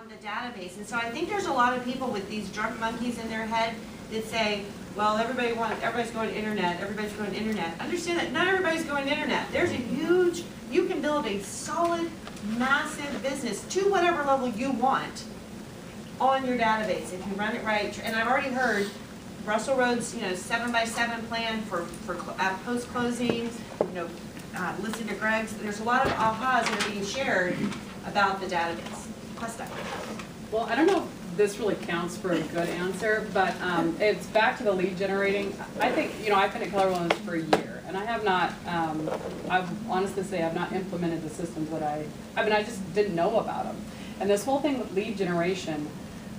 on the database. And so I think there's a lot of people with these drunk monkeys in their head that say, well, everybody's going to internet, everybody's going to internet. Understand that not everybody's going to internet. There's a huge, you can build a solid, massive business to whatever level you want on your database if you run it right. And I've already heard Russell Road's 7x7 plan for post closing, listen to Greg's. There's a lot of ahas that are being shared about the database. Questa. Well, I don't know if this really counts for a good answer, but it's back to the lead generating. I think, I've been at Keller Williams for a year, and I have not, I've honestly say I've not implemented the systems that I just didn't know about them. And this whole thing with lead generation,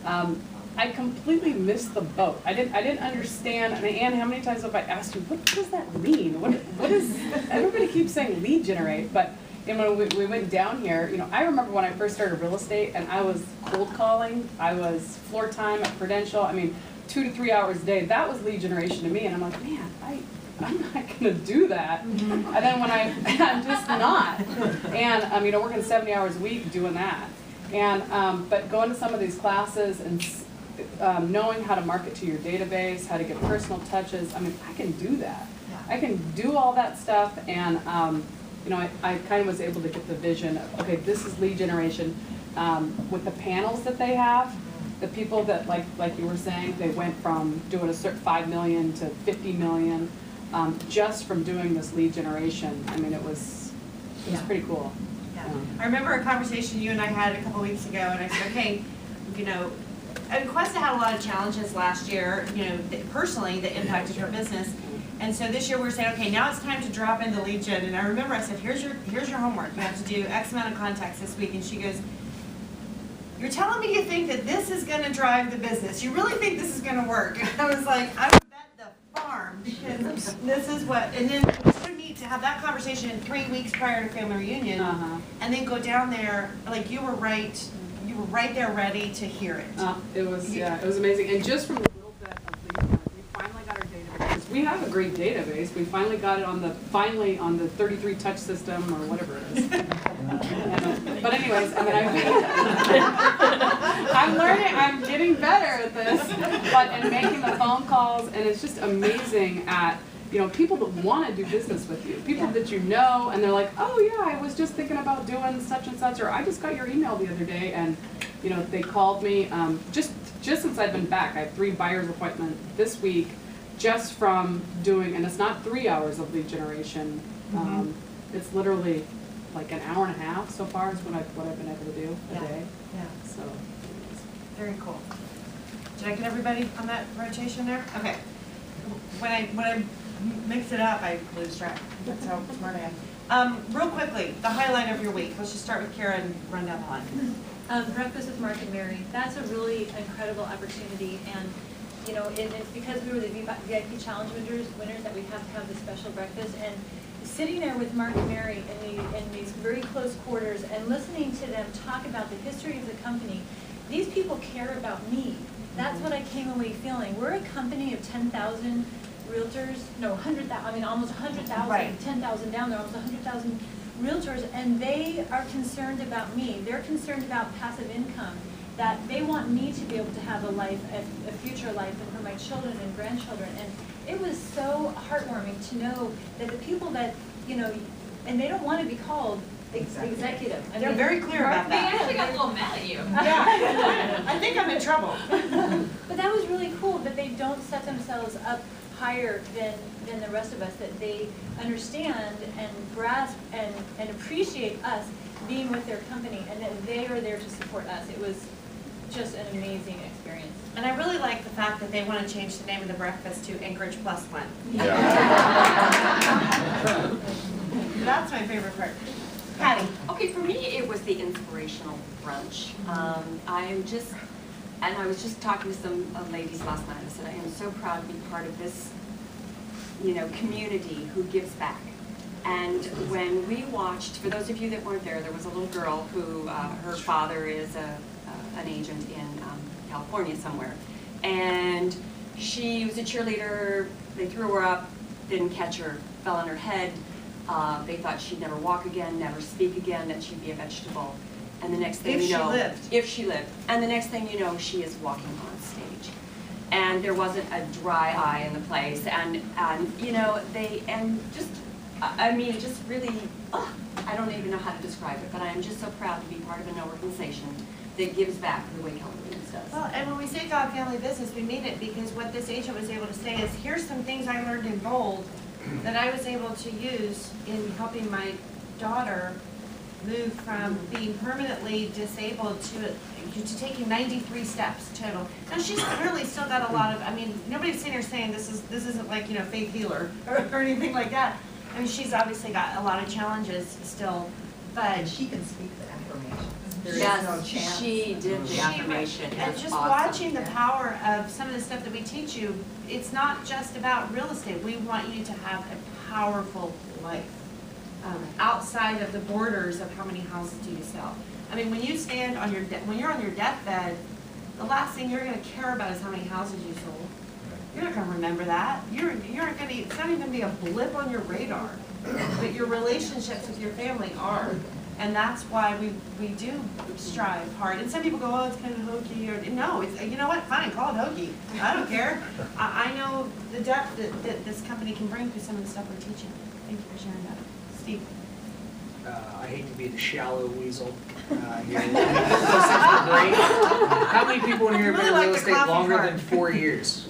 I completely missed the boat. I didn't understand. I mean, Ann, how many times have I asked you, what does that mean? What is, everybody keeps saying lead generate, but when we went down here, I remember when I first started real estate and I was cold calling, I was floor time at Prudential, 2 to 3 hours a day. That was lead generation to me, and I'm like, man, I'm not gonna do that. And then when I'm just not. And working 70 hours a week doing that. And but going to some of these classes and knowing how to market to your database, how to get personal touches, I can do that. I can do all that stuff, and I kind of was able to get the vision of, okay, this is lead generation. With the panels that they have, the people that, like you were saying, they went from doing a certain 5 million to 50 million, just from doing this lead generation. It was pretty cool. Yeah. I remember a conversation you and I had a couple weeks ago, and I said, okay, and Questa had a lot of challenges last year, personally, that impacted her business. And so this year we were saying, okay, now it's time to drop in the lead gen. And I remember I said, here's your homework. You have to do X amount of contacts this week. And she goes, you're telling me you think that this is going to drive the business? You really think this is going to work? And I was like, I would bet the farm, because this is what. And then it was so neat to have that conversation in 3 weeks prior to family reunion, and then go down there like you were right there ready to hear it. It was amazing. And just from the little bit of lead gen, we finally got our database. We have a great database. We finally got it on the 33 touch system or whatever it is. But anyways, I'm learning. I'm getting better at this. But and making the phone calls, and it's just amazing at people that want to do business with you, people that and they're like, oh yeah, I was just thinking about doing such and such, or I just got your email the other day, and they called me. Just since I've been back, I have 3 buyers appointments this week, just from doing, and it's not 3 hours of lead generation. It's literally like an hour and a half so far is what I've been able to do a day. Yeah. So very cool. Did I get everybody on that rotation there? Okay. When I mix it up, I lose track. That's how smart I am. Real quickly, the highlight of your week. Let's just start with Kara and run down the line. Breakfast with Mark and Mary. That's a really incredible opportunity, and it's because we were the VIP Challenge winners that we have to have this special breakfast. And sitting there with Mark and Mary in these very close quarters and listening to them talk about the history of the company, these people care about me. That's what I came away feeling. We're a company of 10,000 realtors, no, 100,000, almost 100,000, right. 10,000 down there, almost 100,000 realtors, and they are concerned about me. They're concerned about passive income, that they want me to be able to have a life, a future life, and for my children and grandchildren. And it was so heartwarming to know that the people that, and they don't want to be called executive. They're very clear about that. They actually got a little mad at you. Yeah, I think I'm in trouble. But that was really cool that they don't set themselves up higher than the rest of us, that they understand and grasp and appreciate us being with their company, and that they are there to support us. It was just an amazing experience. And I really like the fact that they want to change the name of the breakfast to Anchorage Plus One. Yeah. That's my favorite part. Patty. Okay, for me it was the inspirational brunch. I was just talking to some ladies last night. I said, I am so proud to be part of this, community who gives back. And when we watched, for those of you that weren't there was a little girl who, her father is an agent in California somewhere. And she was a cheerleader. They threw her up, didn't catch her, fell on her head. They thought she'd never walk again, never speak again, that she'd be a vegetable. and the next thing If you she know. lived. If she lived. And the next thing you know, she is walking on stage. And there wasn't a dry eye in the place, and you know, I mean, it just really, I don't even know how to describe it, but I am just so proud to be part of an organization that gives back the way Keller Williams does. Well, and when we say God Family Business, we mean it, because what this agent was able to say is, here's some things I learned in bold that I was able to use in helping my daughter move from being permanently disabled to taking 93 steps total. Now, she's really still got a lot of, I mean, nobody's sitting here saying this isn't like, you know, faith healer or anything like that. I mean, she's obviously got a lot of challenges still, but And she can speak the affirmations. There is no Yes, chance. she did the affirmation. And It's just awesome. watching the power of some of the stuff that we teach you, it's not just about real estate. We want you to have a powerful life outside of the borders of how many houses do you sell. I mean, when you stand on when you're on your deathbed, the last thing you're going to care about is how many houses you sold. You're not going to remember that. You're going to. It's not even going to be a blip on your radar. But your relationships with your family are. And that's why we do strive hard. And some people go, oh, it's kind of hokey. Or, no, it's, you know what? Fine, call it hokey. I don't care. I know the depth that this company can bring through some of the stuff we're teaching. Thank you for sharing that. Steve. I hate to be the shallow weasel here. Great. How many people in here have Really been in like real the estate coffee longer part. than 4 years?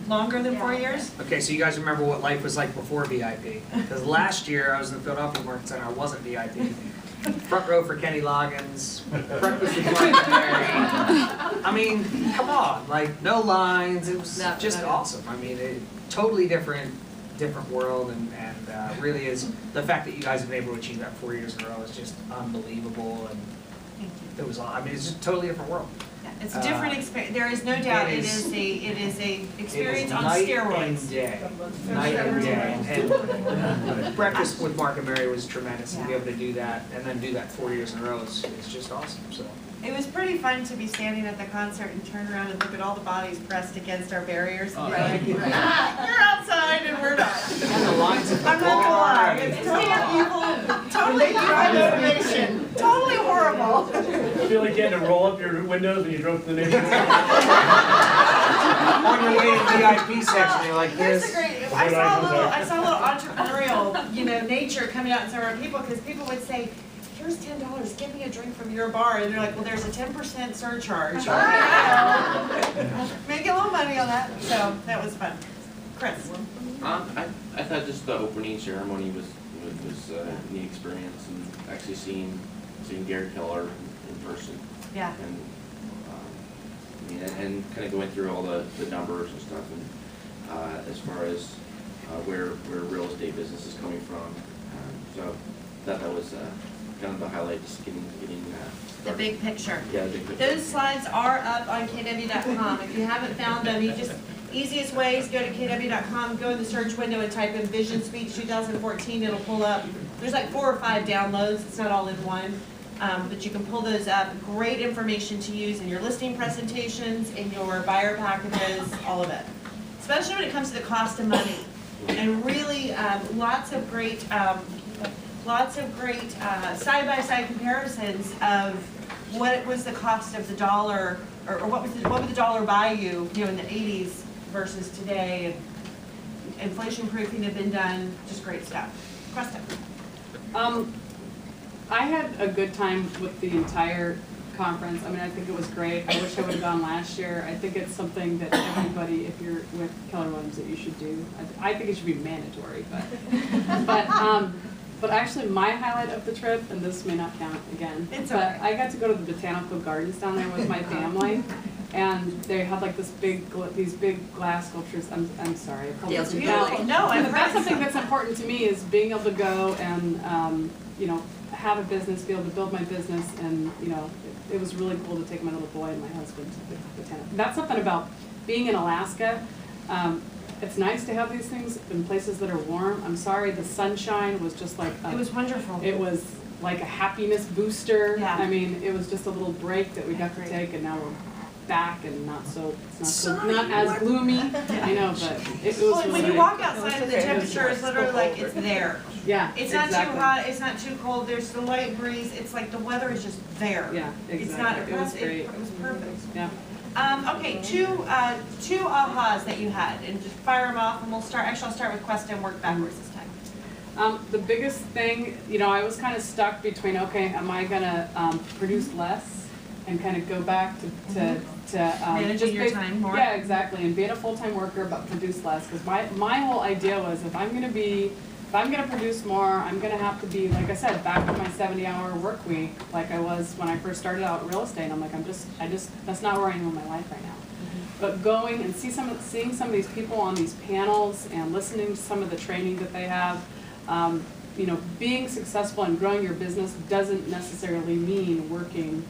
Longer than 4 years? Okay, so you guys remember what life was like before VIP. Because last year I was in the Philadelphia Market Center, I wasn't VIP. Front row for Kenny Loggins, breakfast with Mark Mary. I mean, come on, like no lines, it was just awesome. I mean, totally different world, and really is, the fact that you guys have been able to achieve that 4 years in a row is just unbelievable, and Thank you. it was, I mean, it's just a totally different world. Yeah, it's a different experience. There is no doubt it is a experience on steroids. Night and day. And breakfast with Mark and Mary was tremendous, and to be able to do that, and then do that 4 years in a row is just awesome, so. It was pretty fun to be standing at the concert and turn around and look at all the bodies pressed against our barriers. And be like, you're outside and we're not. And the lines at the I'm not gonna bar. lie, it's totally evil motivation, totally horrible. I feel like you had to roll up your windows when you drove to the neighborhood. On your way to the VIP section, you're like Here's this. the great, I saw a little entrepreneurial, nature coming out in some of our people, because people would say, here's $10, get me a drink from your bar, and they're like, well, there's a 10% surcharge. Make a little money on that, so that was fun. Chris? I thought just the opening ceremony was a neat experience, and actually seeing Gary Keller in person. Yeah. And I mean, and kind of going through all the numbers and stuff, and as far as where real estate business is coming from. So that was kind of the highlight, just getting The big picture. yeah, the big picture. Those slides are up on KW.com. If you haven't found them, you just, easiest way is go to KW.com, go in the search window and type in Vision Speech 2014, it'll pull up. There's like 4 or 5 downloads, it's not all in one. But you can pull those up. Great information to use in your listing presentations, in your buyer packages, all of it. Especially when it comes to the cost of money. And really, lots of great side-by-side comparisons of what was the cost of the dollar, or what would the dollar buy you, in the 80s versus today, and inflation proofing had been done, just great stuff. Question? I had a good time with the entire conference. I mean, I think it was great. I wish I would have gone last year. I think it's something that everybody, if you're with Keller Williams, that you should do. I think it should be mandatory, but actually my highlight of the trip, and this may not count again, It's but okay. I got to go to the botanical gardens down there with my family. And they had like these big glass sculptures. I'm sorry. I pulled this Beautiful. down. No, I've But that's heard something that's important to me, is being able to go and have a business, be able to build my business, and it was really cool to take my little boy and my husband to the botanical. That's something about being in Alaska. It's nice to have these things in places that are warm. I'm sorry, the sunshine was just like It was wonderful. it was like a happiness booster. Yeah. I mean, it was just a little break that we got to take, and now we're back and not as gloomy. I know, but it was Well, when really you walk it was outside, the okay. temperature is literally like it's there. Yeah, It's not exactly. too hot, it's not too cold, there's the light breeze, it's like the weather is just there. Yeah, It's not, exactly. It was great. it was perfect. Yeah. Okay, two ahas that you had, and just fire them off, and we'll start, actually I'll start with Questa and work backwards this time. The biggest thing, you know, I was kind of stuck between, okay, am I gonna produce less and kind of go back to Managing your time more? Yeah, exactly, and being a full-time worker but produce less, because my whole idea was if I'm gonna produce more, I'm gonna have to be, like I said, back to my 70-hour work week, like I was when I first started out in real estate. I'm like, that's not where I am in my life right now. But going and seeing some of these people on these panels and listening to some of the training that they have, you know, being successful and growing your business doesn't necessarily mean working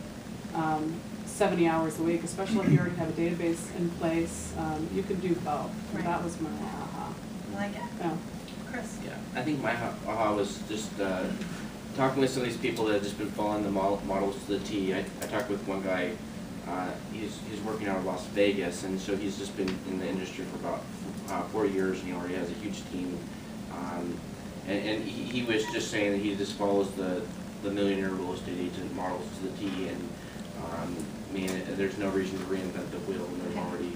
70 hours a week, especially if you already have a database in place. You can do both. Right. That was my aha. I like it. Yeah. Chris? Yeah, I think my aha was just talking with some of these people that have just been following the models to the T. I talked with one guy, he's working out of Las Vegas, and so he's just been in the industry for about 4 years, you know, where he has a huge team. And he was just saying that he just follows the millionaire real estate agent models to the T, and I mean, there's no reason to reinvent the wheel, and there's already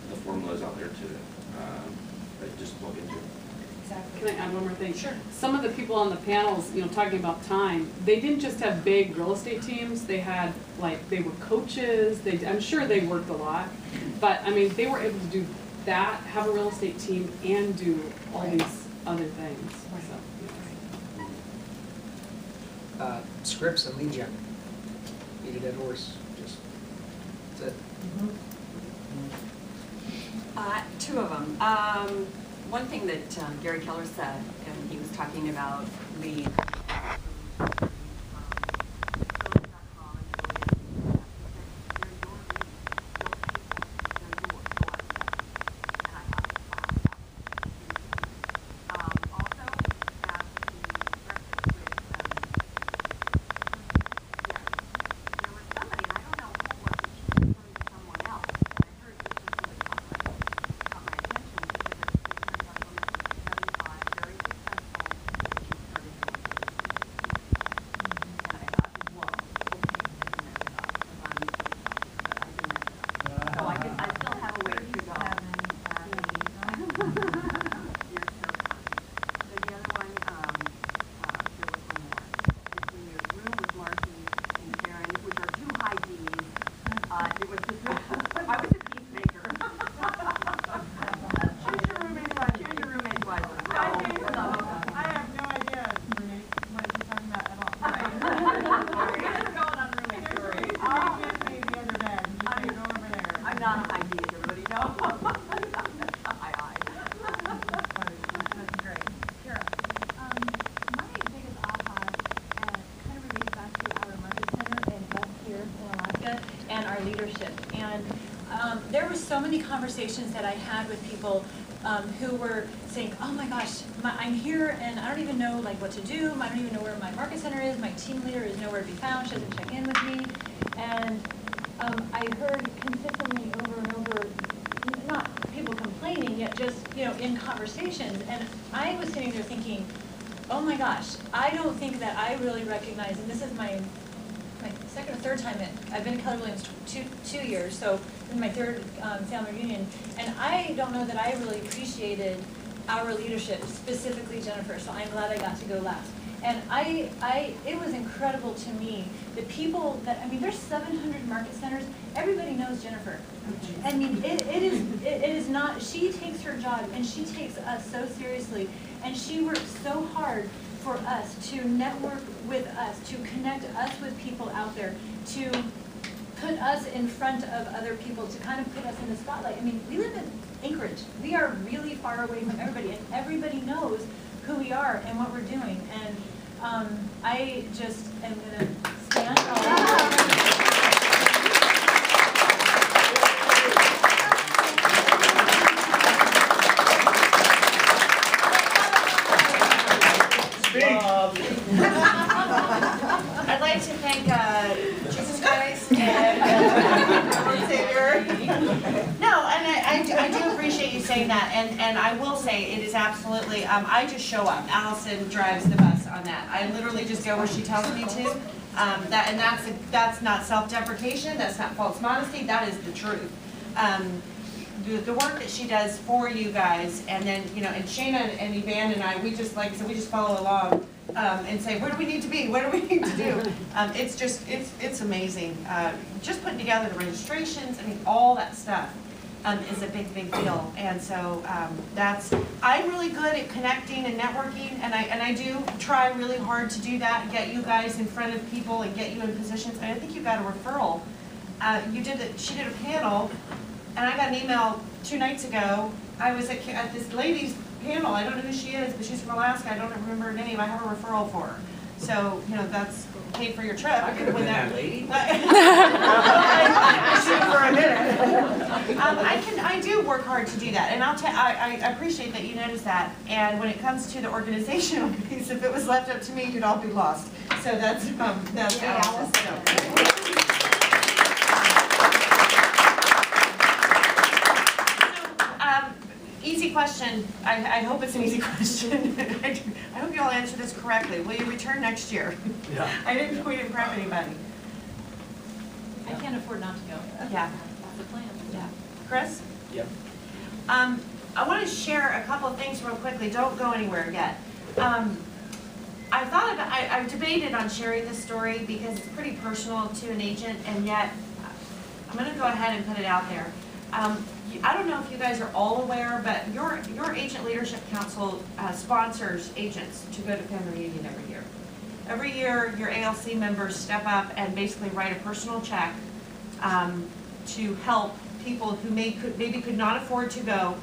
the formulas out there to just plug into. Exactly. Can I add one more thing? Sure. Some of the people on the panels, you know, talking about time, they didn't just have big real estate teams. They had, like, they were coaches. I'm sure they worked a lot, but I mean, they were able to do that, have a real estate team, and do all these other things. So, yes. Scripts and lead gen. Beat a dead horse, just, that's it. Two of them. One thing that Gary Keller said, and he was talking about lead. Conversations that I had with people who were saying, oh my gosh, I'm here and I don't even know like what to do. I don't even know where my market center is. My team leader is nowhere to be found. She doesn't check in with me. And I heard consistently over and over, not people complaining, yet just, you know, in conversations. And I was sitting there thinking, oh my gosh, I don't think that I really recognize, and this is my second or third time I've been at Keller Williams 2 years, so this is my third family reunion, and I don't know that I really appreciated our leadership, specifically Jennifer, so I'm glad I got to go last. And it was incredible to me, the people that, I mean, there's 700 market centers, everybody knows Jennifer. I mean, it is not, she takes her job and she takes us so seriously, and she works so hard for us, to network with us, to connect us with people out there, to put us in front of other people, to kind of put us in the spotlight. I mean, we live in Anchorage. We are really far away from everybody, and everybody knows who we are and what we're doing. And I just am going to stand I'd like to thank Jesus Christ and Lord Savior. No, and I do appreciate you saying that, and I will say, it is absolutely, I just show up. Allison drives the bus on that. I literally just go where she tells me to. That's not self-deprecation, that's not false modesty, that is the truth. The work that she does for you guys, and then, you know, and Shayna and Evan and I, we just, like I said, we just follow along, and say, where do we need to be, what do we need to do? It's just, it's amazing. Just putting together the registrations, I mean, all that stuff. Is a big, big deal, and so I'm really good at connecting and networking, and I do try really hard to do that, get you guys in front of people and get you in positions. And I think you got a referral. She did a panel, and I got an email 2 nights ago. I was at this lady's panel. I don't know who she is, but she's from Alaska. I don't remember her name. I have a referral for her. So, you know, that's paid for your trip. I could have been that lady. For a minute. I do work hard to do that, and I appreciate that you noticed that. And when it comes to the organizational piece, if it was left up to me, you'd all be lost. So that's Alice. Easy question. I hope it's an easy question. I hope you all answer this correctly. Will you return next year? Yeah. We didn't prep anybody. I can't afford not to go. Yeah. That's the plan. Yeah. Chris? Yep. I want to share a couple of things real quickly. Don't go anywhere yet. I've debated on sharing this story because it's pretty personal to an agent, and yet I'm going to go ahead and put it out there. I don't know if you guys are all aware, but your Agent Leadership Council sponsors agents to go to Family Reunion every year. Every year, your ALC members step up and basically write a personal check to help people who maybe could not afford to go,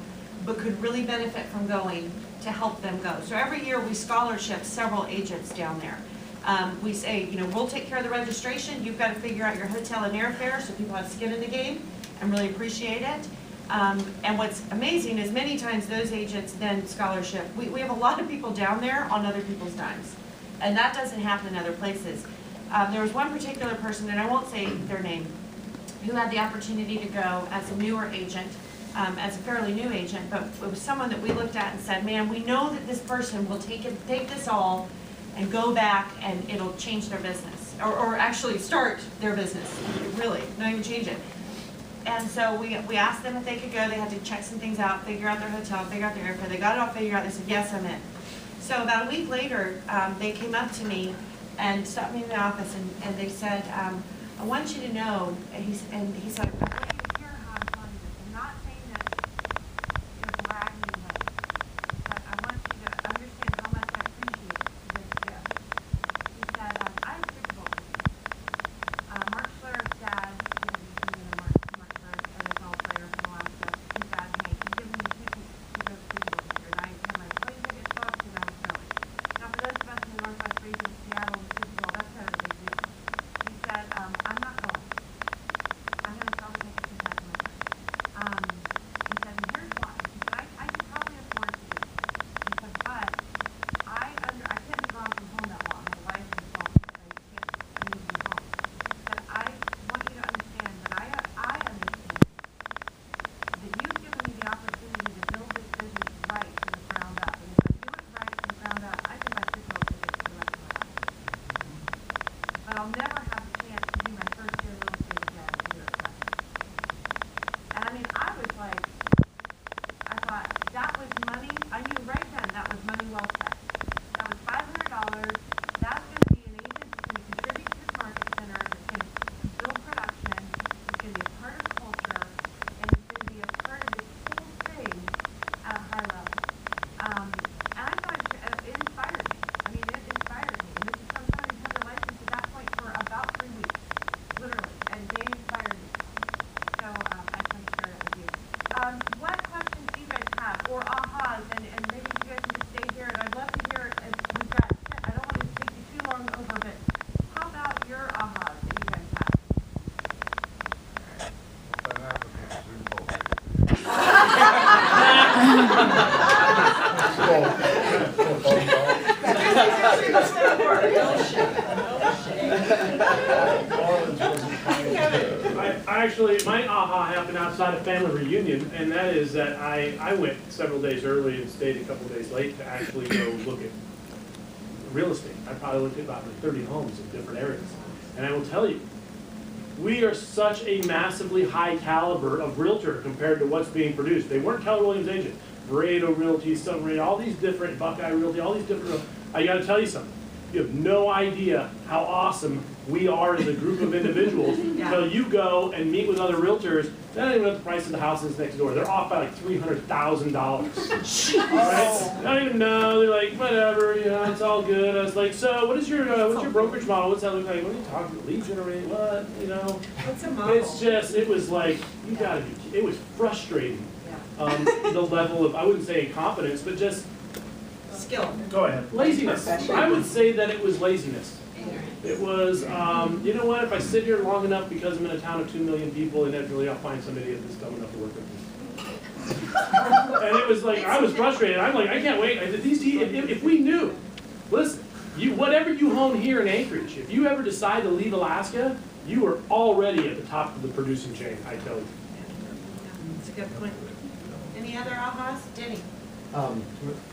but could really benefit from going, to help them go. So every year, we scholarship several agents down there. We say, you know, we'll take care of the registration. You've got to figure out your hotel and airfare so people have skin in the game and really appreciate it. And what's amazing is many times those agents then scholarship. We have a lot of people down there on other people's dimes. And that doesn't happen in other places. There was one particular person, and I won't say their name, who had the opportunity to go as a newer agent, as a fairly new agent, but it was someone that we looked at and said, man, we know that this person will take this all and go back and it'll change their business, or actually start their business, really, not even change it. And so we asked them if they could go. They had to check some things out, figure out their hotel, figure out their airfare. They got it all figured out. They said, yes, I'm in. So about a week later, they came up to me and stopped me in the office, and they said, I want you to know, and he said, I want you to hear how I'm telling you this. I'm not saying that you're bragging, but I want you to understand how much I appreciate this gift. He said, I have 6 goals. Mark Schler's dad, Mark Schler, an NFL player from Alaska, his dad, hey, he gave me 2 tickets to go to Seattle this year, and I had my plane tickets booked, and I was going. Now, for those of us in the Northwest region, Seattle, the Super Bowl, that's kind of a big deal. He said, I'm not going. I'm going to sell the tickets I actually, my aha happened outside of family reunion, and that is that I went several days early and stayed a couple of days late to actually go look at real estate. I probably looked at about 30 homes in different areas. And I will tell you, we are such a massively high caliber of realtor compared to what's being produced. They weren't Keller Williams agent, Pareto Realty, Sunray, all these different, Buckeye Realty, all these different, I gotta tell you something. You have no idea how awesome we are as a group of individuals until you go and meet with other realtors. They don't even know the price of the houses next door. They're off by like $300,000. Right? They don't even know. They're like, whatever, you know, it's all good. I was like, so what's your brokerage model? What's that look like? What are you talking about? Lead generate? What? You know? What's a model? It's just, it was like, you gotta be, it was frustrating. The level of, I wouldn't say incompetence, but just, Skill. go ahead, laziness. I would say that it was laziness. It was, you know what, if I sit here long enough because I'm in a town of 2 million people, inevitably I'll find somebody that's dumb enough to work with me. And it was like, I was frustrated. I'm like, I can't wait. If we knew, listen, whatever you hone here in Anchorage, if you ever decide to leave Alaska, you are already at the top of the producing chain, I tell you. That's a good point. Any other ahas? Denny?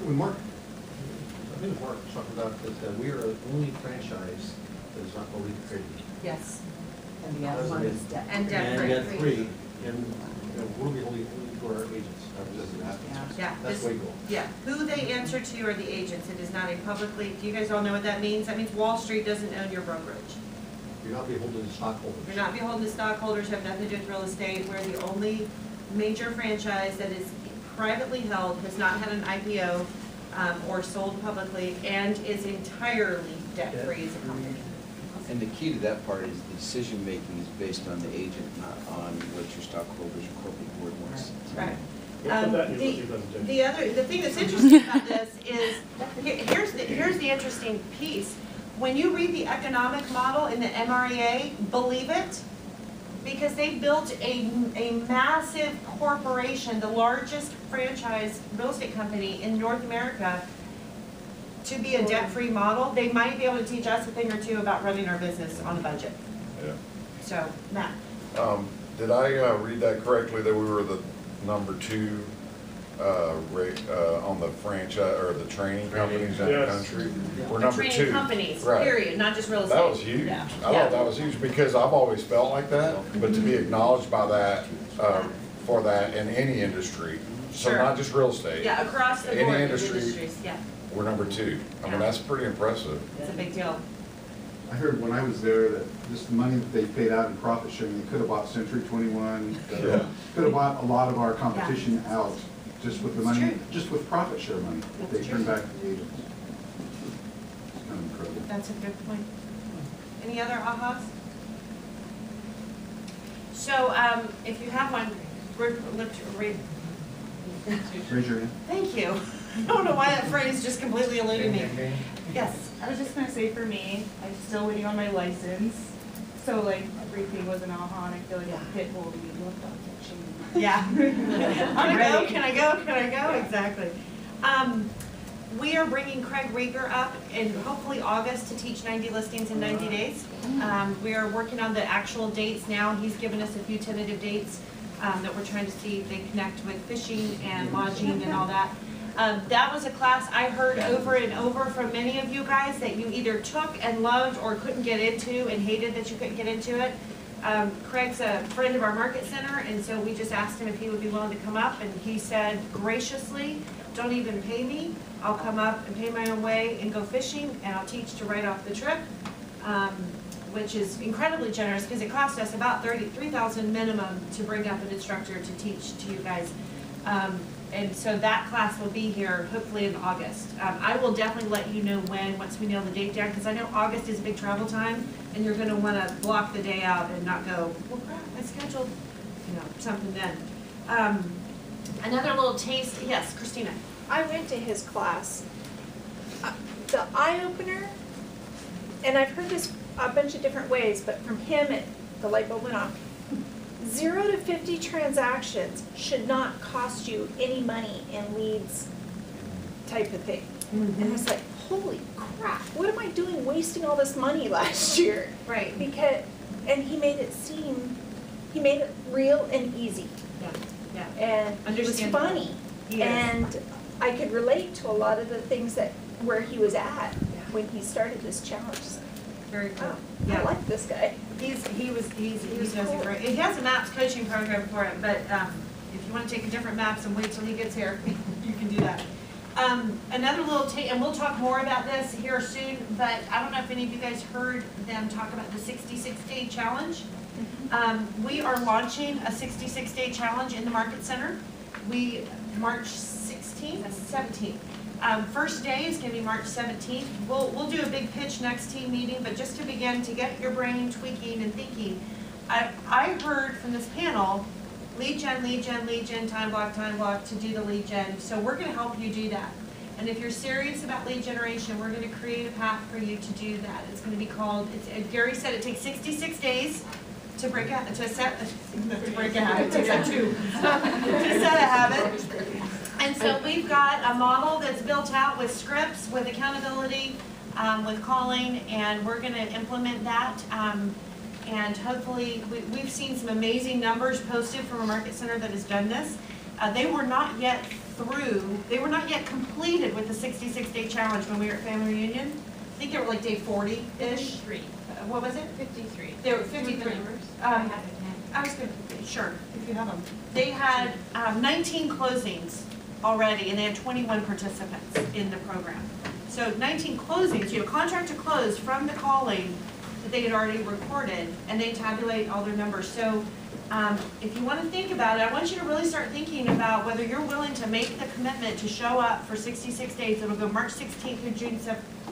When Mark, I think Mark was talking about that we are the only franchise that is not fully accredited. Yes. And the other one is debt. And debt And we had free. three, and we're the only for our agents. Yeah. That's way cool. Yeah, who they answer to are the agents. It is not a publicly, do you guys all know what that means? That means Wall Street doesn't own your brokerage. You're not beholden to stockholders. You're not beholden to stockholders, have nothing to do with real estate. We're the only major franchise that is privately held, has not had an IPO or sold publicly, and is entirely debt-free as a company. And the key to that part is the decision-making is based on the agent, not on what your stockholders or corporate board wants. Right. We'll put that in your presentation. The thing that's interesting about this is, here's the interesting piece. When you read the economic model in the MREA, believe it, because they built a massive corporation, the largest franchise real estate company in North America, to be a debt-free model. They might be able to teach us a thing or two about running our business on a budget. Yeah. So, Matt. Did I read that correctly, that we were the #2 on the franchise, or the training companies in the Yes. country? We're The number 2. training companies, Right. period, not just real estate. That was huge. Yeah. I thought that was huge, because I've always felt like that, but to be acknowledged by that, for that in any industry, so Sure. not just real estate. Yeah, across the Any board, industry. industries, yeah, We're number 2. I Yeah. mean, that's pretty impressive. it's a big deal. I heard when I was there that just the money that they paid out in profit sharing, they could have bought Century 21, Yeah. could have bought a lot of our competition out just with the It's money, true. just with profit share money that they That's turned true. back to the agents. It's kind of incredible. That's a good point. Any other ahas? So, if you have one, read. Raise your hand. Thank you. I don't know why that phrase just completely eluded me. Yes. I was just gonna say, for me, I'm still waiting on my license, so like everything was an aha, and I feel like Yeah. a pit bull to be looked on touching. Yeah. Can I go? ready. Can I go? Can I go? Exactly. We are bringing Craig Rieger up in hopefully August to teach 90 listings in 90 days. We are working on the actual dates now. He's given us a few tentative dates that we're trying to see if they connect with fishing and lodging and all that. That was a class I heard over and over from many of you guys that you either took and loved or couldn't get into and hated that you couldn't get into it. Craig's a friend of our market center, and so we just asked him if he would be willing to come up, and he said graciously, don't even pay me, I'll come up and pay my own way and go fishing, and I'll teach to write off the trip, which is incredibly generous because it cost us about $33,000 minimum to bring up an instructor to teach to you guys. And so that class will be here hopefully in August. I will definitely let you know when, once we nail the date down, because I know August is a big travel time, and you're gonna wanna block the day out and not go, well crap, I scheduled, you know, something then. Another little taste, yes, Christina. I went to his class. The eye-opener, and I've heard this a bunch of different ways, but from him, the light bulb went off. 0 to 50 transactions should not cost you any money in leads type of thing. And I was like, holy crap, what am I doing wasting all this money last year? Right. Because And he made it real and easy. Yeah. And he was Understandable. funny. He is. And I could relate to a lot of the things where he was at when he started this challenge. Very cool. Oh, Yeah. I like this guy. He does a cool. great, he has a MAPS coaching program for it, but, if you wanna take a different MAPS and wait till he gets here, you can do that. Another little and we'll talk more about this here soon, but I don't know if any of you guys heard them talk about the 66-day challenge. We are launching a 66-day challenge in the Market Center. March 16th, 17th. First day is gonna be March 17th. We'll do a big pitch next team meeting, but just to begin to get your brain tweaking and thinking, I heard from this panel, lead gen, time block to do the lead gen. So we're gonna help you do that. And if you're serious about lead generation, we're gonna create a path for you to do that. It's gonna be called, Gary said it takes 66 days to set a habit. And so we've got a model that's built out with scripts, with accountability, with calling, and we're gonna implement that. And hopefully, we've seen some amazing numbers posted from a Market Center that has done this. They were not yet completed with the 66-day challenge when we were at Family Reunion. I think they were like day 40-ish. What was it? 53. They were 53. I was good, sure, if you have them. They had 19 closings already, and they had 21 participants in the program. So 19 closings, contract to close from the calling that they had already recorded, and they tabulate all their numbers. So if you want to think about it, I want you to really start thinking about whether you're willing to make the commitment to show up for 66 days. It'll go March 16th through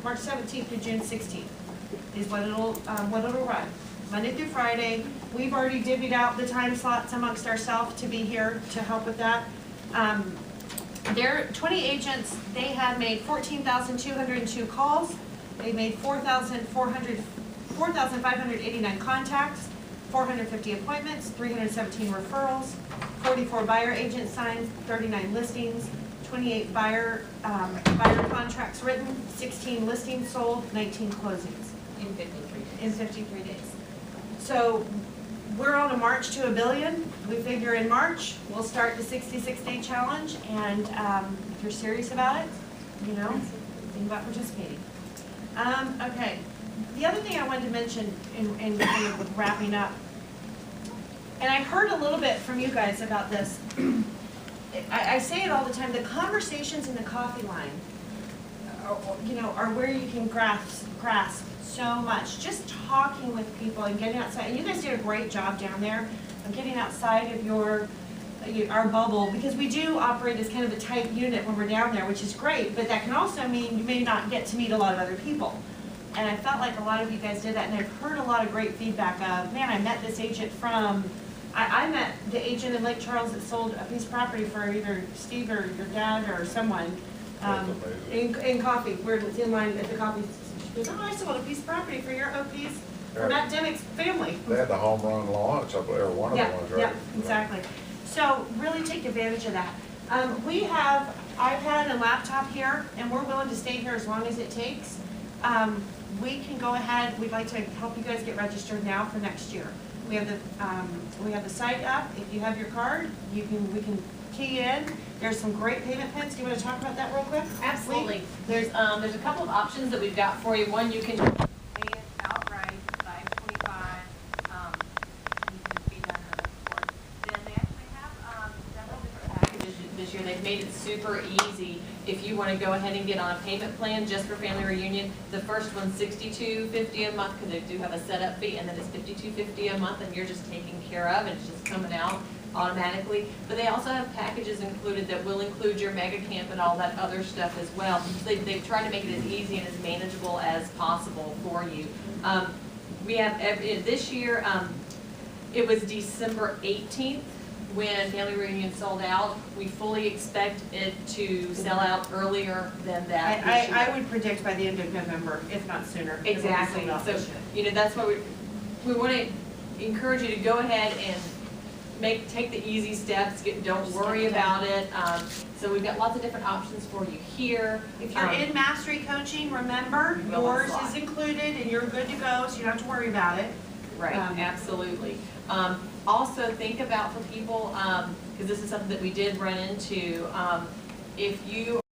March 17th through June 16th is what it'll run. Monday through Friday. We've already divvied out the time slots amongst ourselves to be here to help with that. Their 20 agents, they had made 14,202 calls. They made 4,589 contacts, 450 appointments, 317 referrals, 44 buyer agent signs, 39 listings, 28 buyer contracts written, 16 listings sold, 19 closings. In 53 days. So we're on a march to $1 billion. We figure in March, we'll start the 66-day challenge, and if you're serious about it, think about participating. Okay. The other thing I wanted to mention in kind of wrapping up, and I heard a little bit from you guys about this. I say it all the time, the conversations in the coffee line are where you can grasp so much. Just talking with people and getting outside, and you guys did a great job down there of getting outside of our bubble, because we do operate as kind of a tight unit when we're down there, which is great, but that can also mean you may not get to meet a lot of other people. And I felt like a lot of you guys did that, and I've heard a lot of great feedback of, man, I met this agent I met the agent in Lake Charles that sold a piece of property for either Steve or your dad or someone in coffee. We're in line at the coffee. She goes, oh, I sold a piece of property for your OP's, for Matt Demick's family. They had the home run launch up there, one of the ones, right? Yeah, exactly. So really take advantage of that. We have iPad and laptop here, and we're willing to stay here as long as it takes. We can go ahead, we'd like to help you guys get registered now for next year. We have the site up. If you have your card, we can key in. There's some great payment plans. Do you want to talk about that real quick? Absolutely. There's a couple of options that we've got for you. One, you can pay it outright, $525. You can pay that another course. Then they actually have several different packages this year. They've made it super easy. If you want to go ahead and get on a payment plan just for Family Reunion, the first one's $62.50 a month, because they do have a setup fee, and then it's $52.50 a month, and you're just taken care of, and it's just coming out automatically. But they also have packages included that will include your mega camp and all that other stuff as well. So they've tried to make it as easy and as manageable as possible for you. We have this year, it was December 18th. When Family Reunion sold out. We fully expect it to sell out earlier than that. I would predict by the end of November, if not sooner. Exactly. So, that's why we want to encourage you to go ahead and take the easy steps. Don't worry about it. So we've got lots of different options for you here. If you're in mastery coaching, remember yours is included and you're good to go, so you don't have to worry about it. Right, absolutely. Also think about for people, because this is something that we did run into, if you